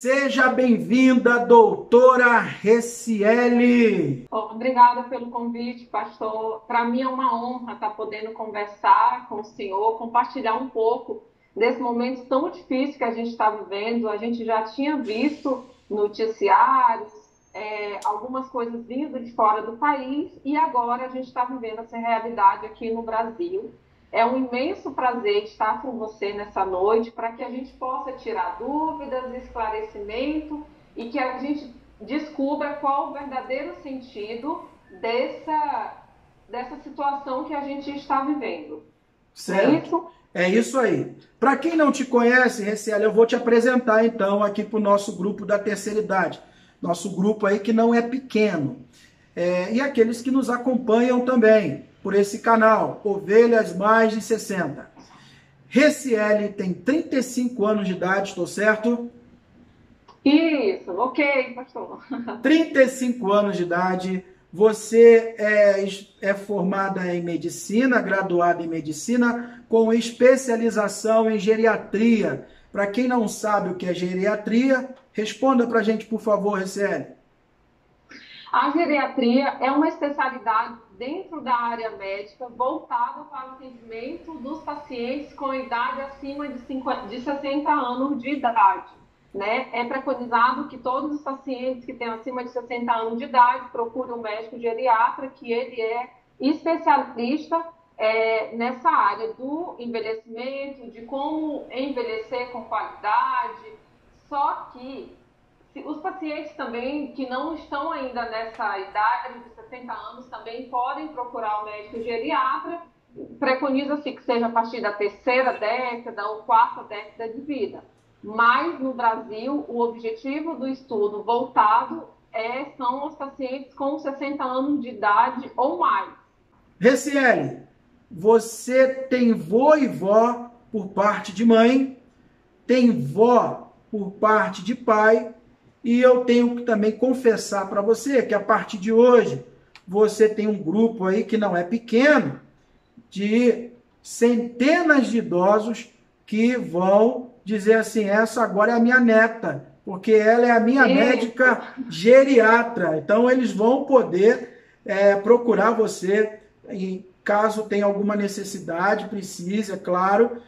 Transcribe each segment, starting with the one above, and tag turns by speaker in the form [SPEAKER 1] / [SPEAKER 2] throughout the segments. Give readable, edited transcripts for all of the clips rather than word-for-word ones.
[SPEAKER 1] Seja bem-vinda, doutora Recieli.
[SPEAKER 2] Obrigada pelo convite, pastor. Para mim é uma honra estar podendo conversar com o senhor, compartilhar um pouco desse momento tão difícil que a gente está vivendo. A gente já tinha visto noticiários, algumas coisas vindo de fora do país e agora a gente está vivendo essa realidade aqui no Brasil. É um imenso prazer estar com você nessa noite para que a gente possa tirar dúvidas, esclarecimento e que a gente descubra qual o verdadeiro sentido dessa situação que a gente está vivendo. É
[SPEAKER 1] Certo,
[SPEAKER 2] isso?
[SPEAKER 1] é isso aí. Para quem não te conhece, Recieli, eu vou te apresentar então aqui para o nosso grupo da terceira idade. Nosso grupo aí que não é pequeno. E aqueles que nos acompanham também por esse canal, Ovelhas Mais de 60. Recieli tem 35 anos de idade, estou certo?
[SPEAKER 2] Isso, ok, pastor.
[SPEAKER 1] 35 anos de idade, você é formada em medicina, graduada em medicina, com especialização em geriatria. Para quem não sabe o que é geriatria, responda para a gente, por favor, Recieli.
[SPEAKER 2] A geriatria é uma especialidade dentro da área médica voltada para o atendimento dos pacientes com idade acima de 60 anos de idade. Né? É preconizado que todos os pacientes que têm acima de 60 anos de idade procurem um médico geriatra, que ele é especialista nessa área do envelhecimento, de como envelhecer com qualidade. Só que os pacientes também que não estão ainda nessa idade de 60 anos também podem procurar o médico geriatra. Preconiza-se que seja a partir da terceira década ou quarta década de vida. Mas no Brasil, o objetivo do estudo voltado são os pacientes com 60 anos de idade ou mais.
[SPEAKER 1] Recieli, você tem vô e vó por parte de mãe, tem vó por parte de pai, e eu tenho que também confessar para você que a partir de hoje você tem um grupo aí que não é pequeno, de centenas de idosos que vão dizer assim, essa agora é a minha neta, porque ela é a minha
[SPEAKER 2] Isso.
[SPEAKER 1] médica geriatra. Então eles vão poder procurar você em caso tenha alguma necessidade, precise, é claro.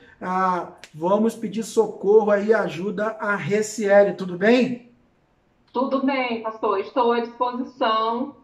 [SPEAKER 1] Vamos pedir socorro aí, ajuda a Recieli, tudo bem?
[SPEAKER 2] Tudo bem, pastor. Estou à disposição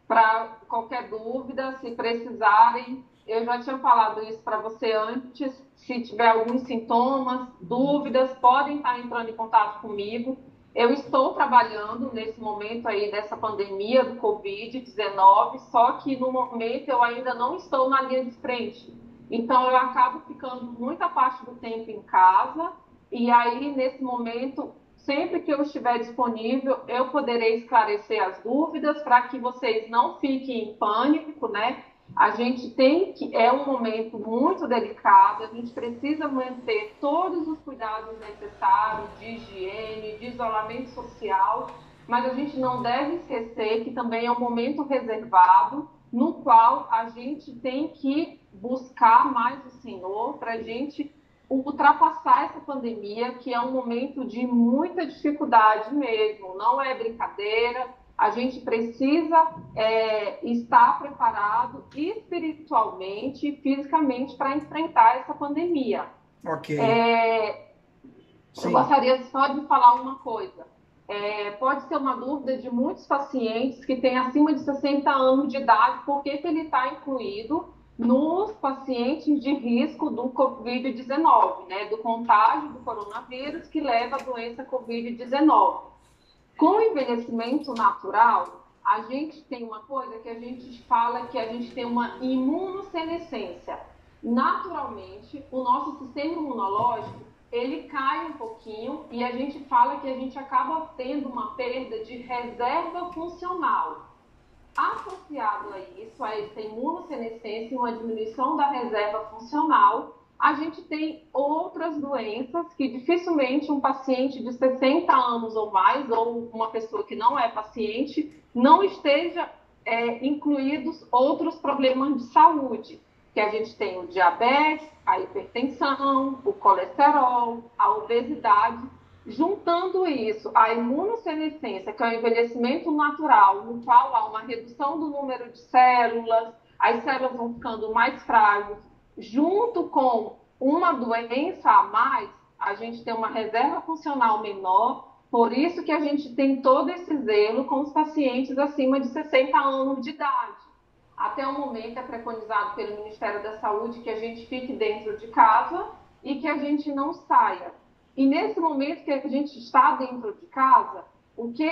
[SPEAKER 2] para qualquer dúvida, se precisarem. Eu já tinha falado isso para você antes. Se tiver alguns sintomas, dúvidas, podem estar entrando em contato comigo. Eu estou trabalhando nesse momento aí dessa pandemia do Covid-19, só que no momento eu ainda não estou na linha de frente. Então eu acabo ficando muita parte do tempo em casa e aí nesse momento sempre que eu estiver disponível, eu poderei esclarecer as dúvidas para que vocês não fiquem em pânico, né? A gente tem que, é um momento muito delicado, a gente precisa manter todos os cuidados necessários de higiene, de isolamento social, mas a gente não deve esquecer que também é um momento reservado, no qual a gente tem que buscar mais o Senhor para a gente ultrapassar essa pandemia, que é um momento de muita dificuldade mesmo, não é brincadeira. A gente precisa estar preparado espiritualmente e fisicamente para enfrentar essa pandemia.
[SPEAKER 1] Ok,
[SPEAKER 2] Eu
[SPEAKER 1] sim.
[SPEAKER 2] gostaria só de falar uma coisa. Pode ser uma dúvida de muitos pacientes que têm acima de 60 anos de idade, por que ele está incluído nos pacientes de risco do Covid-19, né, do contágio do coronavírus que leva à doença Covid-19. Com o envelhecimento natural, a gente tem uma coisa que a gente fala que a gente tem uma imunossenescência. Naturalmente, o nosso sistema imunológico ele cai um pouquinho e a gente fala que a gente acaba tendo uma perda de reserva funcional. Associado a isso, a essa imunossenescência e uma diminuição da reserva funcional, a gente tem outras doenças que dificilmente um paciente de 60 anos ou mais, ou uma pessoa que não é paciente, não esteja incluídos outros problemas de saúde, que a gente tem o diabetes, a hipertensão, o colesterol, a obesidade. Juntando isso à imunossenescência, que é o envelhecimento natural, no qual há uma redução do número de células, as células vão ficando mais frágeis, junto com uma doença a mais, a gente tem uma reserva funcional menor, por isso que a gente tem todo esse zelo com os pacientes acima de 60 anos de idade. Até o momento é preconizado pelo Ministério da Saúde que a gente fique dentro de casa e que a gente não saia. E nesse momento que a gente está dentro de casa,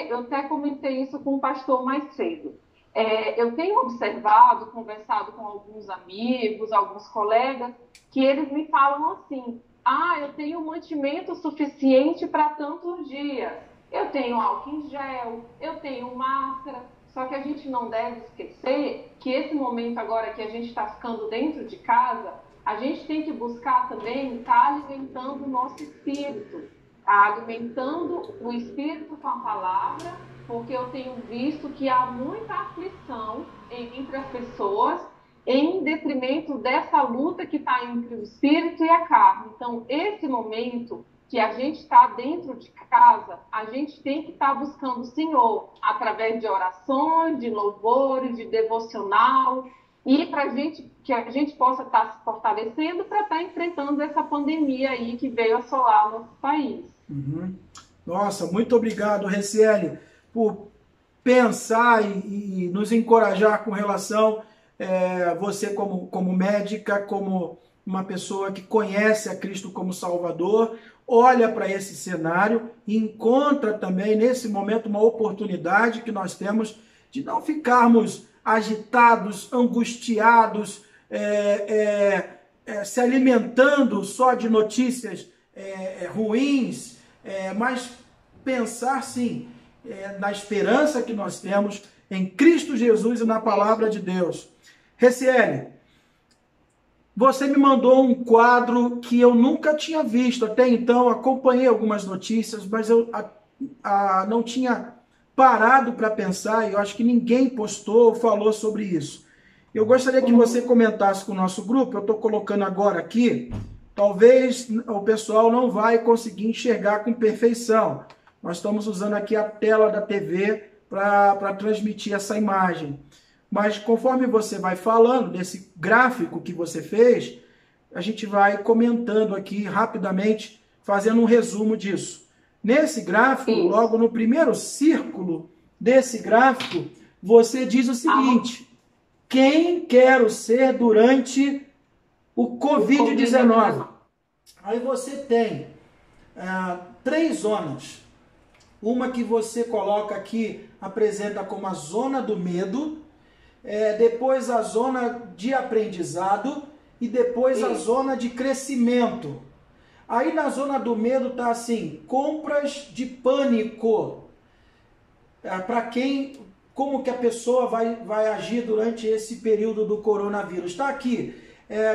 [SPEAKER 2] eu até comentei isso com o pastor mais cedo. Eu tenho observado, conversado com alguns amigos, alguns colegas, que eles me falam assim: eu tenho mantimento suficiente para tantos dias, eu tenho álcool em gel, eu tenho máscara. Só que a gente não deve esquecer que esse momento agora que a gente está ficando dentro de casa, a gente tem que buscar também estar alimentando o nosso espírito, alimentando o espírito com a palavra, porque eu tenho visto que há muita aflição entre as pessoas em detrimento dessa luta que está entre o espírito e a carne. Então, esse momento que a gente está dentro de casa, a gente tem que estar buscando o Senhor através de orações, de louvores, de devocional, e que a gente possa estar se fortalecendo para estar enfrentando essa pandemia aí que veio assolar o nosso país.
[SPEAKER 1] Uhum. Nossa, muito obrigado, Recieli, por pensar e nos encorajar com relação você como médica, como uma pessoa que conhece a Cristo como Salvador, olha para esse cenário e encontra também nesse momento uma oportunidade que nós temos de não ficarmos agitados, angustiados, se alimentando só de notícias ruins, mas pensar sim na esperança que nós temos em Cristo Jesus e na palavra de Deus. Recieli, você me mandou um quadro que eu nunca tinha visto. Até então, acompanhei algumas notícias, mas eu não tinha parado para pensar, e eu acho que ninguém postou ou falou sobre isso. Eu gostaria que você comentasse com o nosso grupo. Eu estou colocando agora aqui. Talvez o pessoal não vai conseguir enxergar com perfeição. Nós estamos usando aqui a tela da TV para transmitir essa imagem. Mas conforme você vai falando desse gráfico que você fez, a gente vai comentando aqui rapidamente, fazendo um resumo disso. Nesse gráfico, logo no primeiro círculo desse gráfico, você diz o seguinte: quem quero ser durante o Covid-19? Aí você tem 3 zonas. Uma que você coloca aqui, apresenta como a zona do medo, depois a zona de aprendizado e depois a zona de crescimento. Aí na zona do medo está assim: compras de pânico. Para como que a pessoa vai agir durante esse período do coronavírus. Está aqui: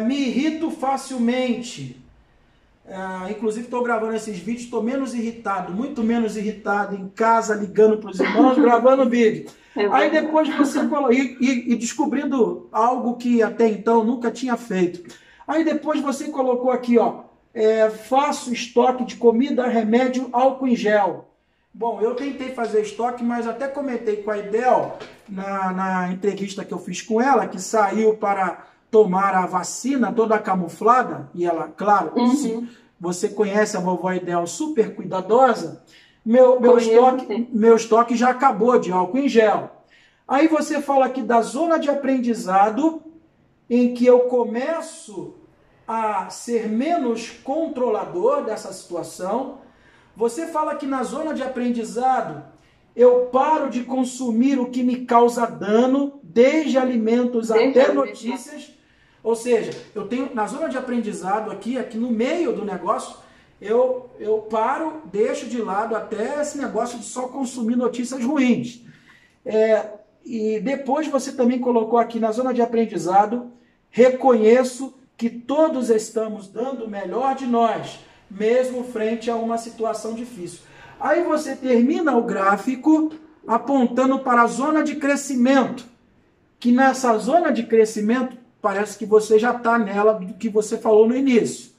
[SPEAKER 1] me irrito facilmente. Inclusive estou gravando esses vídeos, estou menos irritado, muito menos irritado, em casa, ligando para os irmãos, gravando vídeo. Aí depois você coloca, e descobrindo algo que até então nunca tinha feito. Aí depois você colocou aqui, faço estoque de comida, remédio, álcool em gel. Bom, eu tentei fazer estoque, mas até comentei com a Idel, na entrevista que eu fiz com ela, que saiu para tomar a vacina toda camuflada, e ela, claro, se você conhece a vovó Idel, super cuidadosa, meu estoque já acabou de álcool em gel. Aí você fala aqui da zona de aprendizado, em que eu começo a ser menos controlador dessa situação. Você fala que na zona de aprendizado eu paro de consumir o que me causa dano, desde alimentos até notícias. Ou seja, eu tenho na zona de aprendizado aqui no meio do negócio, eu paro, deixo de lado até esse negócio de só consumir notícias ruins. E depois você também colocou aqui na zona de aprendizado: reconheço que todos estamos dando o melhor de nós, mesmo frente a uma situação difícil. Aí você termina o gráfico apontando para a zona de crescimento, que nessa zona de crescimento parece que você já está nela, do que você falou no início.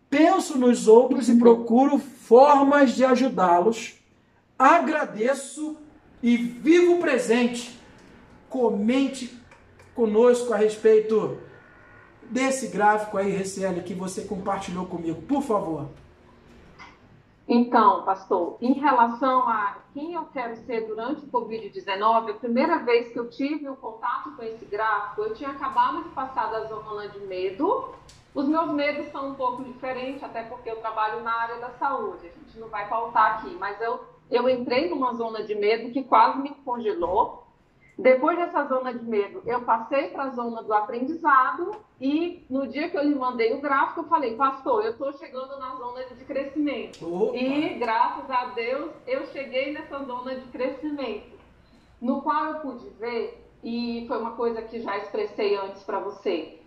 [SPEAKER 1] Penso nos outros e procuro formas de ajudá-los. Agradeço e vivo presente. Comente conosco a respeito desse gráfico aí, Recieli, que você compartilhou comigo, por favor.
[SPEAKER 2] Então, pastor, em relação a quem eu quero ser durante o Covid-19, a primeira vez que eu tive o contato com esse gráfico, eu tinha acabado de passar da zona de medo. Os meus medos são um pouco diferentes, até porque eu trabalho na área da saúde, a gente não vai pautar aqui, mas eu entrei numa zona de medo que quase me congelou. Depois dessa zona de medo, eu passei para a zona do aprendizado e no dia que eu lhe mandei o gráfico, eu falei, pastor, eu estou chegando na zona de crescimento.
[SPEAKER 1] Opa.
[SPEAKER 2] E, graças a Deus, eu cheguei nessa zona de crescimento, no qual eu pude ver, e foi uma coisa que já expressei antes para você,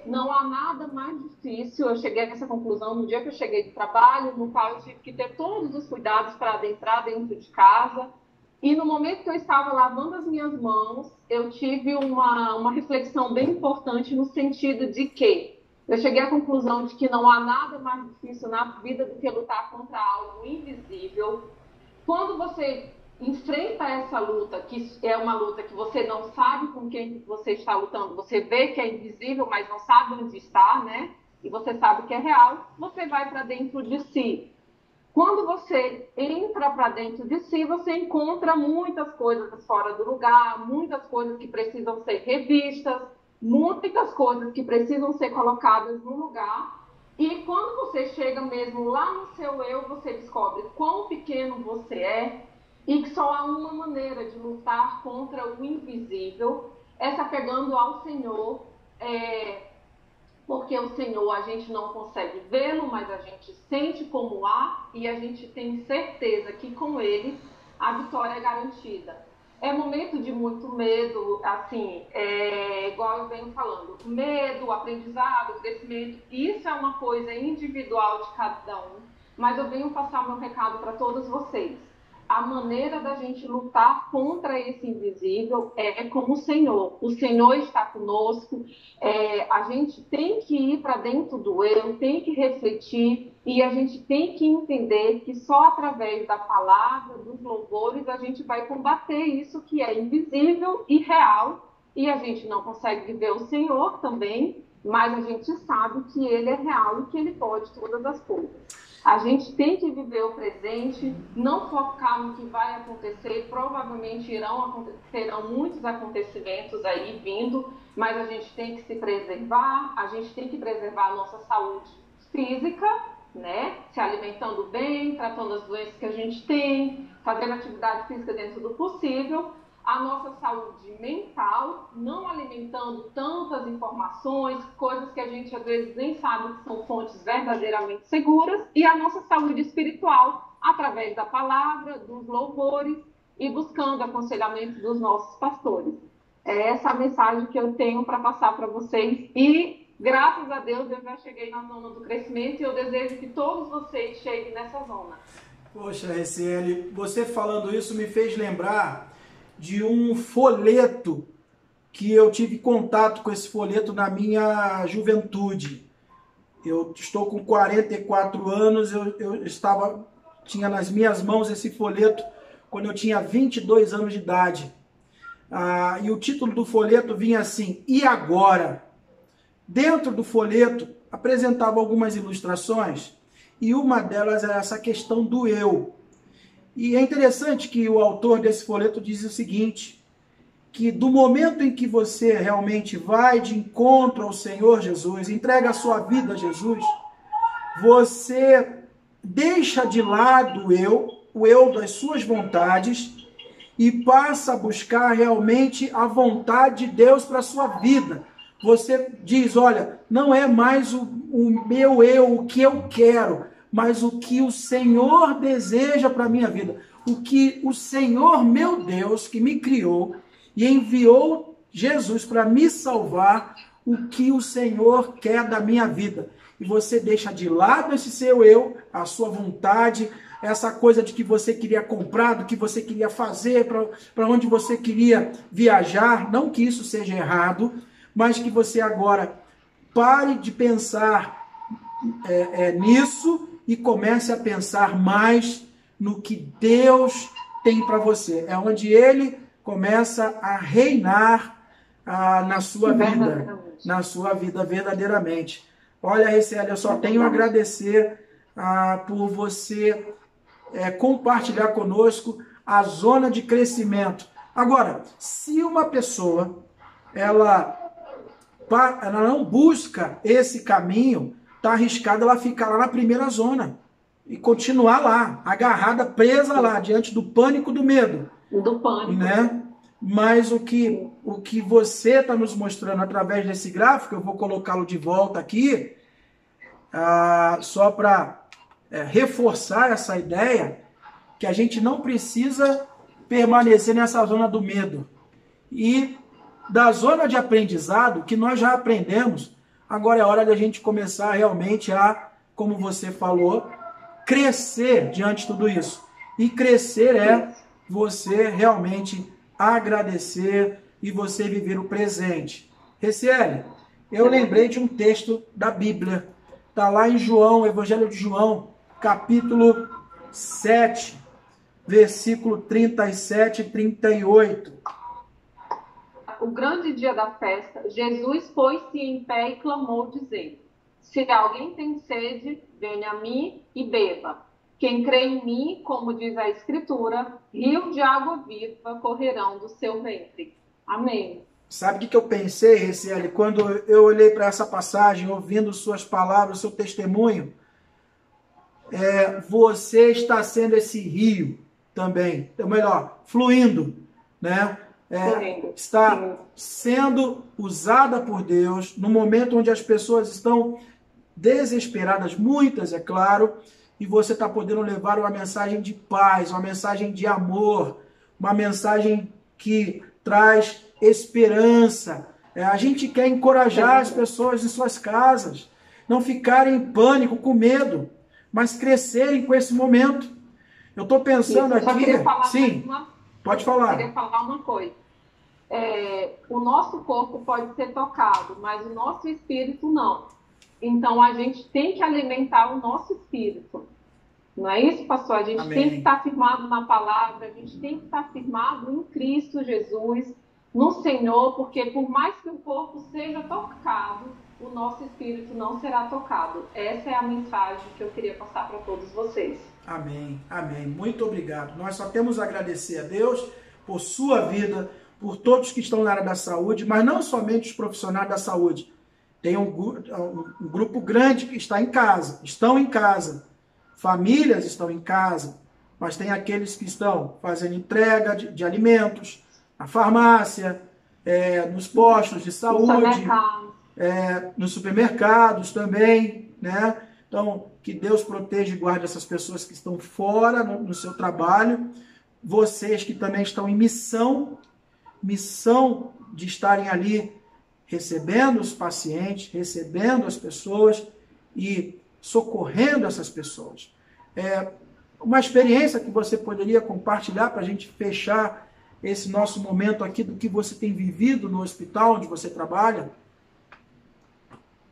[SPEAKER 2] não há nada mais difícil. Eu cheguei nessa conclusão no dia que eu cheguei do trabalho, no qual eu tive que ter todos os cuidados para adentrar dentro de casa. E no momento que eu estava lavando as minhas mãos, eu tive uma reflexão bem importante no sentido de que eu cheguei à conclusão de que não há nada mais difícil na vida do que lutar contra algo invisível. Quando você enfrenta essa luta, que é uma luta que você não sabe com quem você está lutando, você vê que é invisível, mas não sabe onde está, né? E você sabe que é real, você vai para dentro de si. Quando você entra para dentro de si, você encontra muitas coisas fora do lugar, muitas coisas que precisam ser revistas, muitas coisas que precisam ser colocadas no lugar. E quando você chega mesmo lá no seu eu, você descobre quão pequeno você é e que só há uma maneira de lutar contra o invisível, é se apegando ao Senhor, porque o Senhor a gente não consegue vê-lo, mas a gente sente como há e a gente tem certeza que com ele a vitória é garantida. É momento de muito medo, assim, igual eu venho falando, medo, aprendizado, crescimento, isso é uma coisa individual de cada um, mas eu venho passar meu recado para todos vocês. A maneira da gente lutar contra esse invisível é com o Senhor. O Senhor está conosco. A gente tem que ir para dentro do eu, tem que refletir e a gente tem que entender que só através da palavra, dos louvores, a gente vai combater isso que é invisível e real. E a gente não consegue ver o Senhor também, mas a gente sabe que Ele é real e que Ele pode todas as coisas. A gente tem que viver o presente, não focar no que vai acontecer. Provavelmente terão muitos acontecimentos aí vindo, mas a gente tem que se preservar, a gente tem que preservar a nossa saúde física, né? Se alimentando bem, tratando as doenças que a gente tem, fazendo atividade física dentro do possível. A nossa saúde mental, não alimentando tantas informações, coisas que a gente às vezes nem sabe que são fontes verdadeiramente seguras, e a nossa saúde espiritual, através da palavra, dos louvores e buscando aconselhamento dos nossos pastores. É essa a mensagem que eu tenho para passar para vocês e, graças a Deus, eu já cheguei na zona do crescimento e eu desejo que todos vocês cheguem nessa zona.
[SPEAKER 1] Poxa, Recieli, você falando isso me fez lembrar de um folheto que eu tive contato com esse folheto na minha juventude. Eu estou com 44 anos, tinha nas minhas mãos esse folheto quando eu tinha 22 anos de idade. E o título do folheto vinha assim, E Agora? Dentro do folheto apresentava algumas ilustrações e uma delas era essa questão do eu. E é interessante que o autor desse folheto diz o seguinte, que do momento em que você realmente vai de encontro ao Senhor Jesus, entrega a sua vida a Jesus, você deixa de lado o eu das suas vontades e passa a buscar realmente a vontade de Deus para a sua vida. Você diz, olha, não é mais o meu eu, o que eu quero, mas o que o Senhor deseja para a minha vida. O que o Senhor, meu Deus, que me criou e enviou Jesus para me salvar, o que o Senhor quer da minha vida. E você deixa de lado esse seu eu, a sua vontade, essa coisa de que você queria comprar, do que você queria fazer, para onde você queria viajar. Não que isso seja errado, mas que você agora pare de pensar nisso e comece a pensar mais no que Deus tem para você. É onde Ele começa a reinar na sua vida verdadeiramente. Olha, Recieli, eu só tenho a agradecer por você compartilhar conosco a zona de crescimento. Agora, se uma pessoa ela não busca esse caminho, está arriscada ela ficar lá na primeira zona e continuar lá, agarrada, presa lá, diante do pânico, do medo.
[SPEAKER 2] Do pânico.
[SPEAKER 1] Né? Mas o que você está nos mostrando através desse gráfico, eu vou colocá-lo de volta aqui, só para reforçar essa ideia, que a gente não precisa permanecer nessa zona do medo. E da zona de aprendizado, que nós já aprendemos, agora é hora da gente começar realmente como você falou, crescer diante de tudo isso. E crescer é você realmente agradecer e você viver o presente. Recieli, eu lembrei de um texto da Bíblia. Está lá em João, Evangelho de João, capítulo 7, versículo 37 e 38.
[SPEAKER 2] O grande dia da festa, Jesus pôs-se em pé e clamou, dizendo: se alguém tem sede, venha a mim e beba. Quem crê em mim, como diz a Escritura, rios de água viva correrão do seu ventre. Amém.
[SPEAKER 1] Sabe o que eu pensei, Recieli, quando eu olhei para essa passagem, ouvindo suas palavras, seu testemunho? Você está sendo esse rio também, ou melhor, fluindo, né? Está sendo usada por Deus no momento onde as pessoas estão desesperadas, muitas, é claro, e você está podendo levar uma mensagem de paz, uma mensagem de amor, uma mensagem que traz esperança. A gente quer encorajar as pessoas em suas casas, não ficarem em pânico, com medo, mas crescerem com esse momento. Eu estou pensando aqui... Sim, pode falar.
[SPEAKER 2] Eu queria falar uma coisa. O nosso corpo pode ser tocado, mas o nosso espírito não. Então, a gente tem que alimentar o nosso espírito. Não é isso, pastor? A gente
[SPEAKER 1] Amém.
[SPEAKER 2] tem que estar firmado na palavra, a gente tem que estar firmado em Cristo Jesus, no Senhor, porque por mais que o corpo seja tocado, o nosso espírito não será tocado. Essa é a mensagem que eu queria passar para todos vocês.
[SPEAKER 1] Amém, amém. Muito obrigado. Nós só temos a agradecer a Deus por sua vida, por todos que estão na área da saúde, mas não somente os profissionais da saúde. Tem um grupo grande que está em casa, estão em casa. Famílias estão em casa, mas tem aqueles que estão fazendo entrega de alimentos, na farmácia, nos postos de saúde, nos supermercados também, né? Então, que Deus proteja e guarde essas pessoas que estão fora no seu trabalho, vocês que também estão em missão de estarem ali recebendo os pacientes, recebendo as pessoas e socorrendo essas pessoas. Uma experiência que você poderia compartilhar para a gente fechar esse nosso momento aqui do que você tem vivido no hospital onde você trabalha?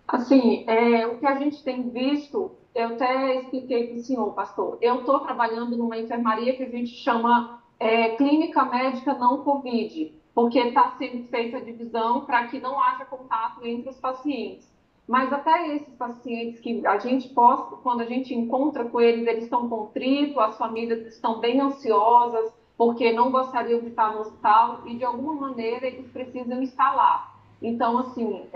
[SPEAKER 2] Assim, o que a gente tem visto, eu até expliquei para o senhor, pastor, eu estou trabalhando numa enfermaria que a gente chama Clínica Médica Não Covid, porque está sendo feita a divisão para que não haja contato entre os pacientes. Mas até esses pacientes que a gente possa, quando a gente encontra com eles, eles estão contritos, as famílias estão bem ansiosas, porque não gostariam de estar no hospital e, de alguma maneira, eles precisam estar lá. Então, assim,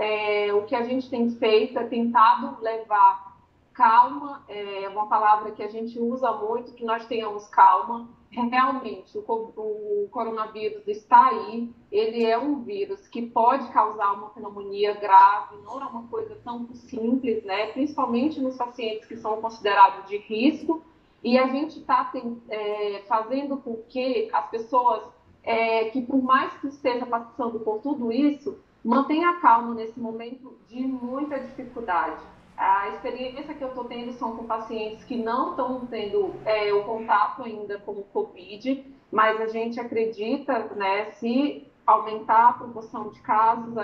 [SPEAKER 2] o que a gente tem feito é tentado levar calma, é uma palavra que a gente usa muito, que nós tenhamos calma. Realmente, o coronavírus está aí, ele é um vírus que pode causar uma pneumonia grave, não é uma coisa tão simples, né? Principalmente nos pacientes que são considerados de risco, e a gente está fazendo com que as pessoas, que por mais que esteja passando por tudo isso, mantenha calma nesse momento de muita dificuldade. A experiência que eu estou tendo são com pacientes que não estão tendo o contato ainda com o Covid, mas a gente acredita, né, se aumentar a proporção de casos,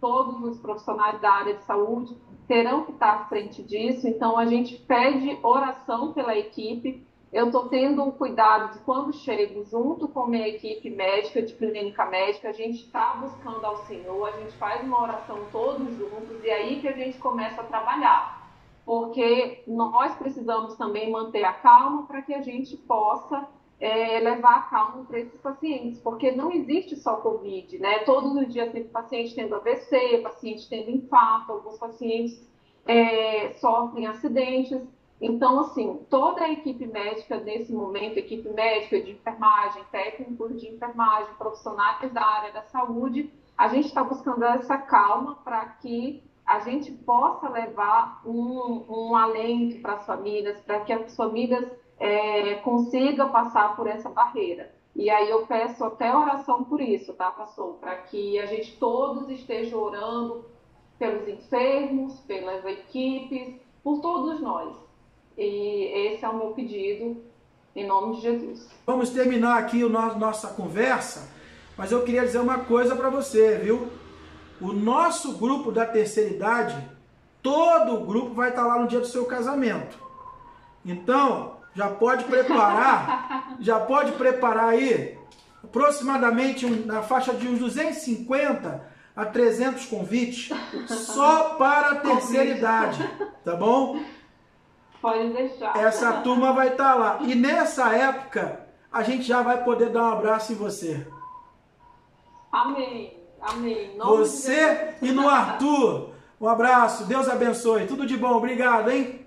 [SPEAKER 2] todos os profissionais da área de saúde, terão que estar à frente disso. Então, a gente pede oração pela equipe. Eu estou tendo um cuidado de, quando chego, junto com a minha equipe médica, de clínica médica, a gente está buscando ao Senhor, a gente faz uma oração todos juntos, e aí que a gente começa a trabalhar. Porque nós precisamos também manter a calma para que a gente possa levar a calma para esses pacientes, porque não existe só Covid, né? Todos os dias tem paciente tendo AVC, paciente tendo infarto, alguns pacientes sofrem acidentes. Então, assim, toda a equipe médica nesse momento, equipe médica de enfermagem, técnicos de enfermagem, profissionais da área da saúde, a gente está buscando essa calma para que a gente possa levar um alento para as famílias, para que as famílias consigam passar por essa barreira. E aí eu peço até oração por isso, tá, pastor? Para que a gente todos estejam orando pelos enfermos, pelas equipes, por todos nós. E esse é o meu pedido, em nome de Jesus.
[SPEAKER 1] Vamos terminar aqui nossa conversa, mas eu queria dizer uma coisa para você, viu? O nosso grupo da terceira idade, todo o grupo vai estar lá no dia do seu casamento. Então, já pode preparar aí, aproximadamente na faixa de uns 250 a 300 convites, só para a terceira idade, tá bom?
[SPEAKER 2] Pode deixar.
[SPEAKER 1] Essa turma vai estar lá. E nessa época, a gente já vai poder dar um abraço em você.
[SPEAKER 2] Amém. Amém.
[SPEAKER 1] Você e no Arthur. Um abraço. Deus abençoe. Tudo de bom. Obrigado, hein?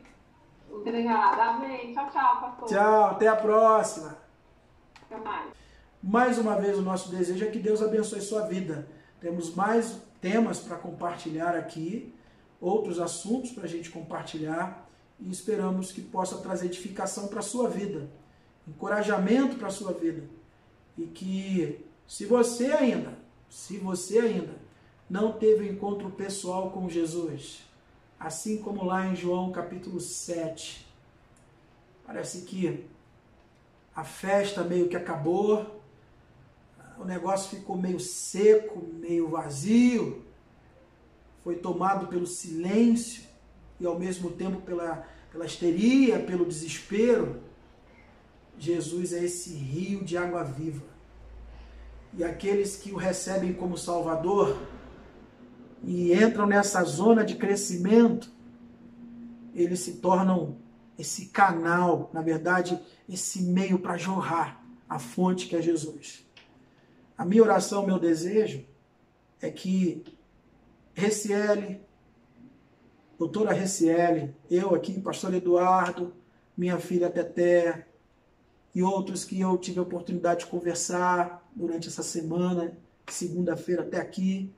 [SPEAKER 2] Obrigada. Amém. Tchau, tchau, pastor.
[SPEAKER 1] Tchau. Até a próxima.
[SPEAKER 2] Até mais.
[SPEAKER 1] Mais uma vez, o nosso desejo é que Deus abençoe sua vida. Temos mais temas para compartilhar aqui, outros assuntos para a gente compartilhar, e esperamos que possa trazer edificação para a sua vida, encorajamento para a sua vida. E que, se você ainda não teve um encontro pessoal com Jesus, assim como lá em João capítulo 7, parece que a festa meio que acabou, o negócio ficou meio seco, meio vazio, foi tomado pelo silêncio e ao mesmo tempo pela histeria, pelo desespero. Jesus é esse rio de água viva. E aqueles que o recebem como Salvador e entram nessa zona de crescimento, eles se tornam esse canal, na verdade, esse meio para jorrar a fonte que é Jesus. A minha oração, meu desejo é que Recieli, doutora Recieli, eu aqui, pastor Eduardo, minha filha Teté e outros que eu tive a oportunidade de conversar durante essa semana, segunda-feira até aqui,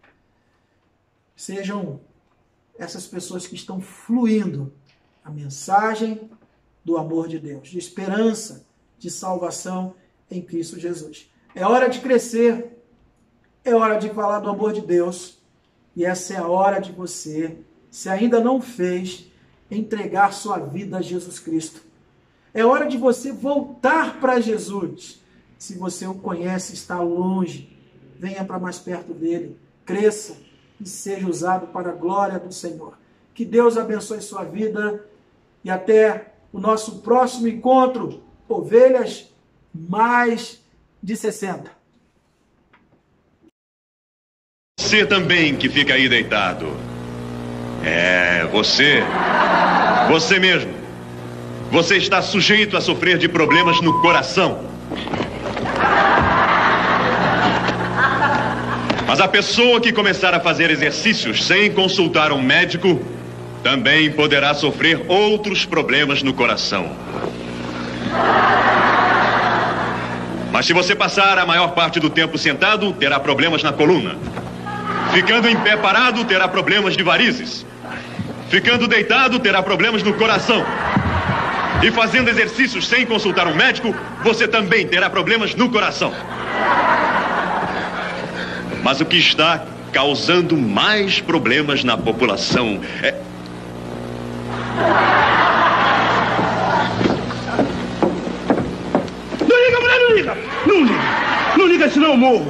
[SPEAKER 1] sejam essas pessoas que estão fluindo a mensagem do amor de Deus, de esperança, de salvação em Cristo Jesus. É hora de crescer, é hora de falar do amor de Deus, e essa é a hora de você, se ainda não fez, entregar sua vida a Jesus Cristo. É hora de você voltar para Jesus. Se você o conhece, está longe, venha para mais perto dele, cresça e seja usado para a glória do Senhor. Que Deus abençoe sua vida e até o nosso próximo encontro, Ovelhas Mais de 60.
[SPEAKER 3] Você também que fica aí deitado. Você mesmo. Você está sujeito a sofrer de problemas no coração. Mas a pessoa que começar a fazer exercícios sem consultar um médico também poderá sofrer outros problemas no coração. Mas se você passar a maior parte do tempo sentado, terá problemas na coluna. Ficando em pé parado, terá problemas de varizes. Ficando deitado, terá problemas no coração. E fazendo exercícios sem consultar um médico, você também terá problemas no coração. Mas o que está causando mais problemas na população é...
[SPEAKER 4] Não liga, mulher, não liga! Não liga, senão eu morro!